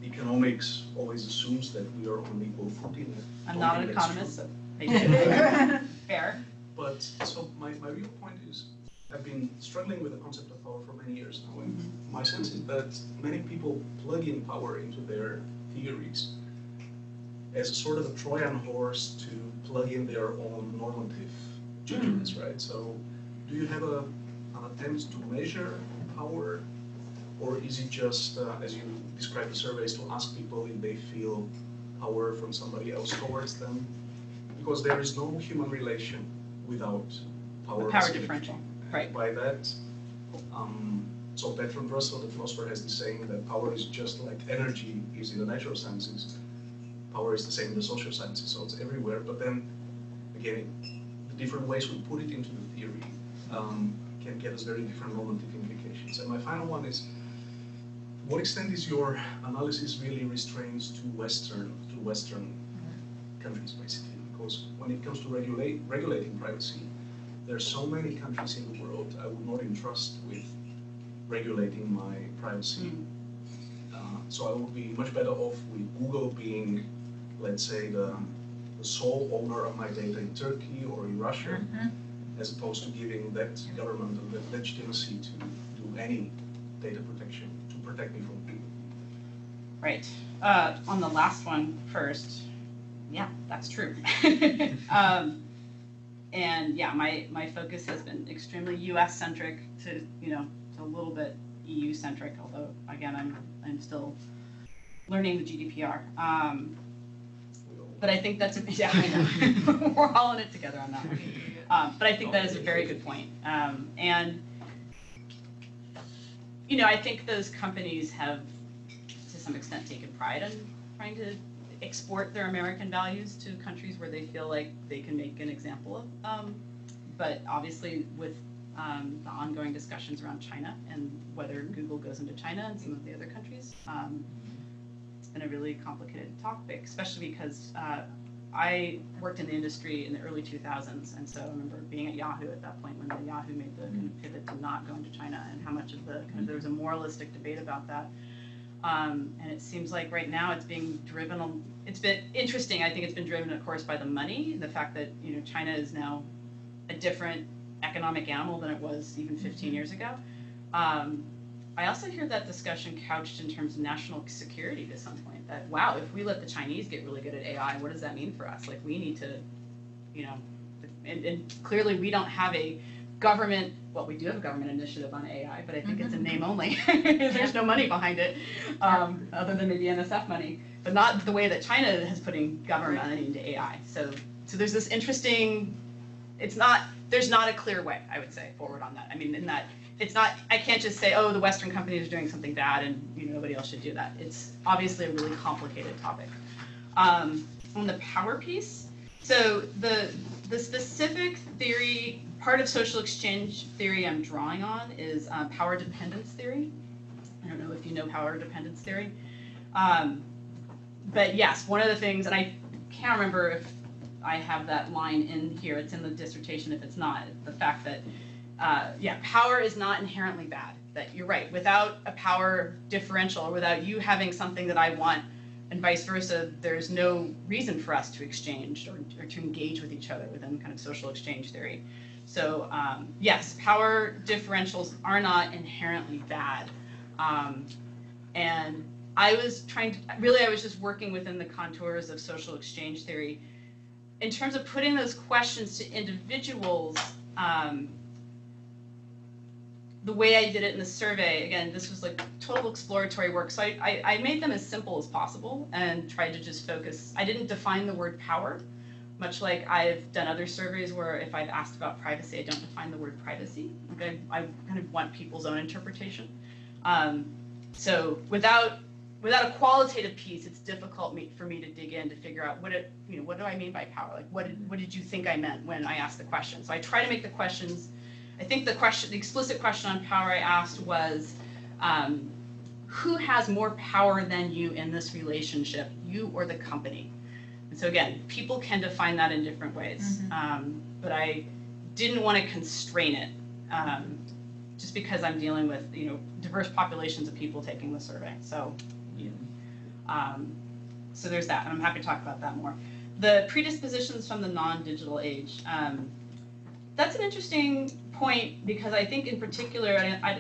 economics always assumes that we are on equal footing. I'm not an economist, so maybe fair. But so my real point is, have been struggling with the concept of power for many years now, and my sense is that many people plug in power into their theories as a sort of a Trojan horse to plug in their own normative judgments, right? So do you have an attempt to measure power, or is it just, as you describe the surveys, to ask people if they feel power from somebody else towards them? Because there is no human relation without power. The power differential, right. By that, so Bertrand Russell, the philosopher, has this saying that power is just like energy is in the natural sciences. Power is the same in the social sciences, so it's everywhere. But then, again, the different ways we put it into the theory can get us very different normative implications. And my final one is, to what extent is your analysis really restrained to Western countries, basically? Because when it comes to regulating privacy, there are so many countries in the world I would not entrust with regulating my privacy. So I would be much better off with Google being, let's say, the sole owner of my data in Turkey or in Russia, as opposed to giving that government the legitimacy to do any data protection to protect me from people. Right. On the last one first, yeah, that's true. And yeah, my focus has been extremely U.S. centric to to a little bit EU centric. Although again, I'm still learning the GDPR. But I think that's yeah, I know. We're all in it together on that one. But I think that is a very good point. And I think those companies have, to some extent, taken pride in trying to export their American values to countries where they feel like they can make an example of. But obviously, with the ongoing discussions around China and whether Google goes into China and some of the other countries, it's been a really complicated topic, especially because I worked in the industry in the early 2000s, and so I remember being at Yahoo at that point when the Yahoo made the kind of pivot to not go into China, and how much of the there was a moralistic debate about that. And it seems like right now it's being driven on. It's been interesting. I think it's been driven, of course, by the money, the fact that China is now a different economic animal than it was even 15 years ago. I also hear that discussion couched in terms of national security to some point. That wow, if we let the Chinese get really good at AI, what does that mean for us? Like we need to, and clearly we don't have a government. Well, we do have a government initiative on AI, but I think it's a name only. There's no money behind it, other than maybe NSF money, but not the way that China is putting government money into AI. So there's this interesting. There's not a clear way, I would say, forward on that. I mean, in that it's not. I can't just say, oh, the Western companies are doing something bad, and nobody else should do that. It's obviously a really complicated topic. On the power piece, so the specific theory. Part of social exchange theory I'm drawing on is power dependence theory. I don't know if you know power dependence theory. But yes, one of the things, and I can't remember if I have that line in here, it's in the dissertation if it's not, the fact that, power is not inherently bad. That you're right, without a power differential, or without you having something that I want, and vice versa, there's no reason for us to exchange or to engage with each other within kind of social exchange theory. So yes, power differentials are not inherently bad. And I was just working within the contours of social exchange theory. In terms of putting those questions to individuals, the way I did it in the survey, again, this was like total exploratory work. So I made them as simple as possible and tried to just focus. I didn't define the word power. Much like I've done other surveys where if I've asked about privacy, I don't define the word privacy. Okay, I kind of want people's own interpretation. So without a qualitative piece, it's difficult for me to dig in to figure out what do I mean by power? Like what did you think I meant when I asked the question? So I try to make the questions. I think the explicit question on power I asked was, who has more power than you in this relationship, you or the company? And so again, people can define that in different ways, but I didn't want to constrain it, just because I'm dealing with diverse populations of people taking the survey. So, so there's that, and I'm happy to talk about that more. The predispositions from the non-digital age. That's an interesting point because I think in particular, I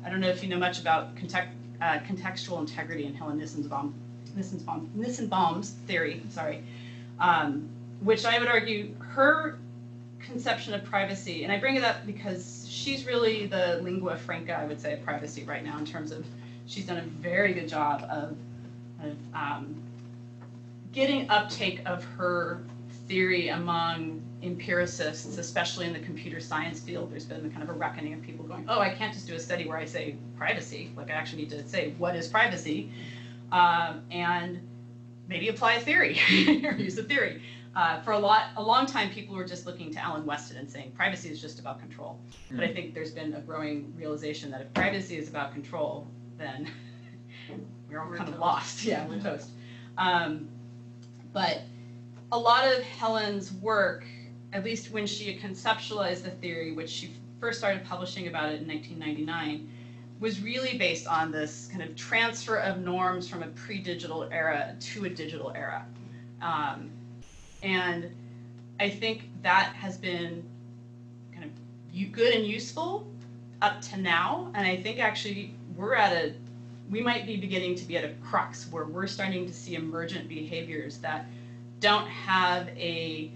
don't know if you know much about contextual integrity and Helen Nissenbaum's theory, sorry, which I would argue her conception of privacy, and I bring it up because she's really the lingua franca, I would say, of privacy right now in terms of she's done a very good job of getting uptake of her theory among empiricists, especially in the computer science field. There's been kind of a reckoning of people going, oh, I can't just do a study where I say privacy, like I actually need to say what is privacy, and maybe apply a theory or use a theory. For a long time, people were just looking to Alan Weston and saying privacy is just about control. But I think there's been a growing realization that if privacy is about control, then we're kind of lost. Yeah, we're toast. But a lot of Helen's work, at least when she conceptualized the theory, which she first started publishing about it in 1999, was really based on this kind of transfer of norms from a pre-digital era to a digital era. And I think that has been kind of good and useful up to now. And I think actually we might be beginning to be at a crux where we're starting to see emergent behaviors that don't have a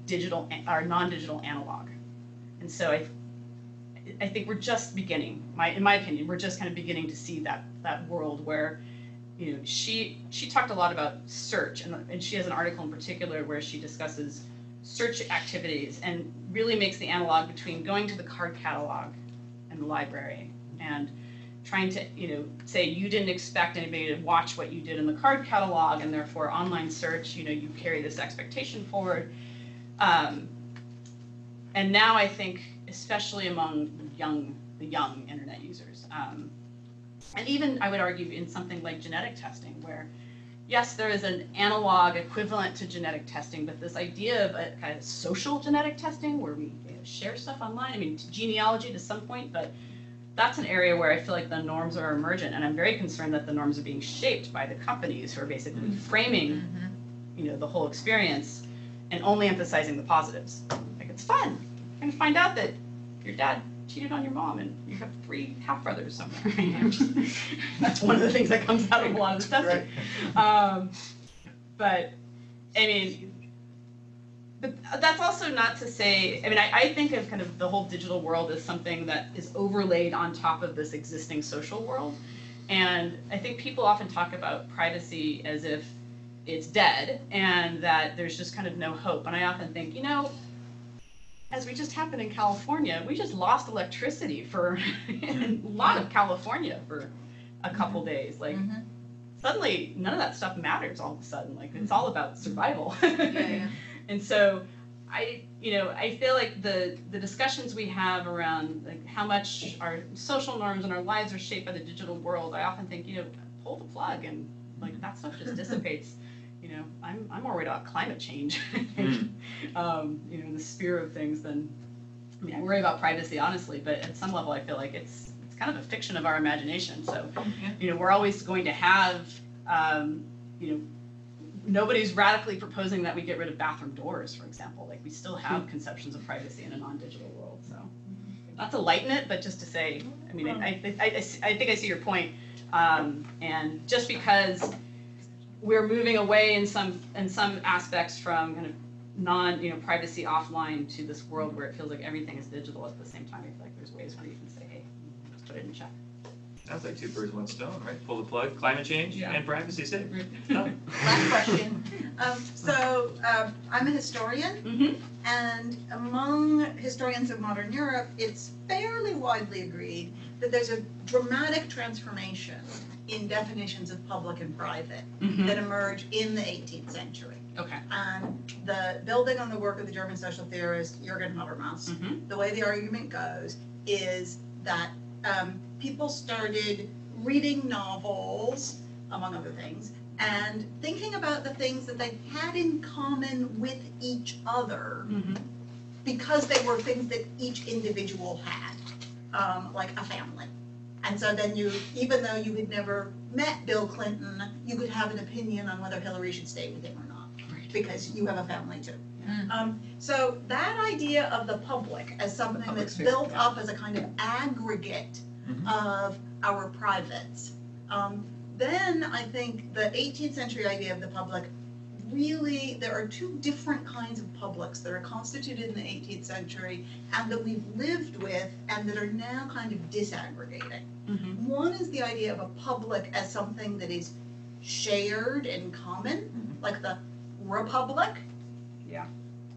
digital or non-digital analog. And so I think we're just beginning, in my opinion, we're just kind of beginning to see that world where, you know, she talked a lot about search, and she has an article in particular where she discusses search activities and really makes the analog between going to the card catalog and the library and trying to, you know, say you didn't expect anybody to watch what you did in the card catalog, and therefore online search, you know, you carry this expectation forward. And now I think, especially among the young internet users, and even I would argue in something like genetic testing, where yes, there is an analog equivalent to genetic testing, but this idea of a kind of social genetic testing where we share stuff online, I mean, genealogy to some point, but that's an area where I feel like the norms are emergent, and I'm very concerned that the norms are being shaped by the companies who are basically framing, you know, the whole experience and only emphasizing the positives. Like, it's fun. You're gonna find out that your dad cheated on your mom and you have 3 half-brothers somewhere. That's one of the things that comes out of a lot of the testing. But I mean, but that's also not to say, I mean, I think of kind of the whole digital world as something that is overlaid on top of this existing social world. And I think people often talk about privacy as if it's dead and that there's just kind of no hope. And I often think, you know, as we just happened in California, we just lost electricity for a lot of California for a couple days. Like, suddenly none of that stuff matters all of a sudden. Like, it's all about survival. And so I feel like the discussions we have around like how much our social norms and our lives are shaped by the digital world, I often think, you know, pull the plug and like that stuff just dissipates. You know, I'm more worried about climate change, you know, in the sphere of things than, I mean, I worry about privacy, honestly, but at some level I feel like it's kind of a fiction of our imagination. So, you know, we're always going to have, you know, nobody's radically proposing that we get rid of bathroom doors, for example. Like, we still have conceptions of privacy in a non-digital world. So, not to lighten it, but just to say, I mean, I think I see your point. And just because we're moving away in some aspects from kind of you know, privacy offline to this world where it feels like everything is digital at the same time, I feel like there's ways where you can say, hey, let's put it in check. Sounds like 2 birds, 1 stone, right? Pull the plug, climate change, and privacy safe. Last question. I'm a historian, and among historians of modern Europe, it's fairly widely agreed that there's a dramatic transformation in definitions of public and private that emerge in the 18th century. Okay. And the building on the work of the German social theorist Jürgen Habermas, the way the argument goes is that people started reading novels, among other things, and thinking about the things that they had in common with each other because they were things that each individual had, like a family. And so then even though you had never met Bill Clinton, you could have an opinion on whether Hillary should stay with him or not, because you have a family too. So that idea of the public as something Public that's sphere, built yeah. up as a kind of aggregate of our privates. Then I think the 18th century idea of the public, really, there are two different kinds of publics that are constituted in the 18th century and that we've lived with and that are now kind of disaggregating. One is the idea of a public as something that is shared in common, like the republic. Yeah.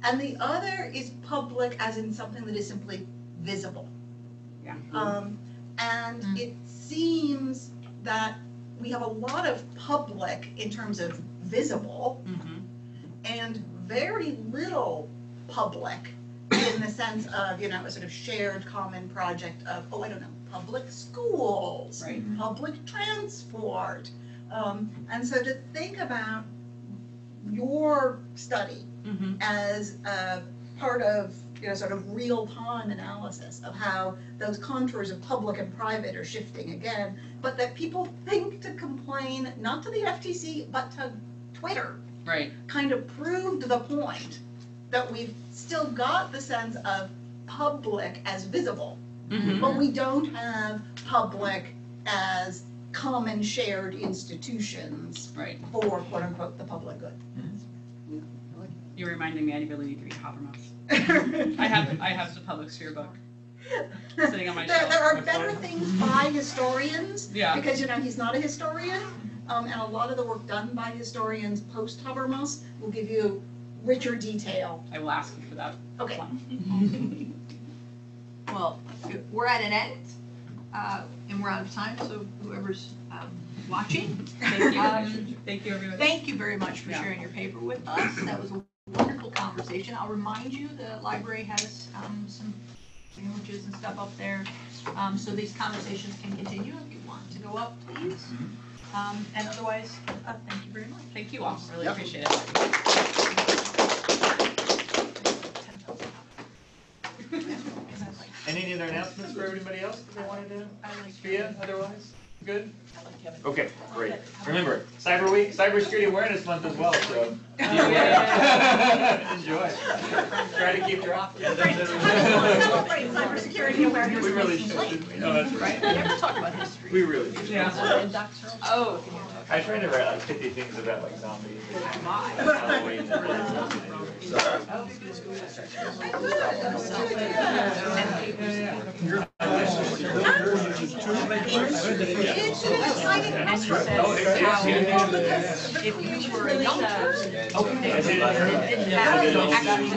And the other is public as in something that is simply visible. Yeah. And it seems that we have a lot of public in terms of visible and very little public in the sense of, you know, a sort of shared common project of, oh, I don't know, public schools, Right. public transport. And so to think about your study as a part of, you know, sort of real-time analysis of how those contours of public and private are shifting again, but that people think to complain, not to the FTC, but to Twitter, Right. kind of proved the point that we've still got the sense of public as visible, but we don't have public as common shared institutions Right. for quote-unquote the public good. You're reminding me I really need to read Habermas. I have the public sphere book sitting on my There shelf. are better things by historians, Yeah. because, you know, he's not a historian, and a lot of the work done by historians post-Habermas will give you richer detail. I will ask you for that. Okay. one. Well, we're at an end, and we're out of time, so whoever's watching, Thank you. Thank you, everybody. thank you very much for Yeah. sharing your paper with us. That was a wonderful conversation. I'll remind you, the library has some sandwiches and stuff up there, so these conversations can continue. If you want to go up, please. And otherwise, thank you very much. Thank you all. Really Yep. appreciate it. Any other announcements for everybody else that they wanted to be in, otherwise? Good? Okay, great. Remember, Cyber Week, Cybersecurity Awareness Month as well, so. Enjoy. Try to keep track. Celebrate cybersecurity awareness. We really Month. should. Oh, that's right. We never talk about history. We really should. Oh. I try to write like 50 things about like zombies and Halloween and It's an exciting process. Oh, it is, yeah. Because if you were a young person, Okay. it didn't have actually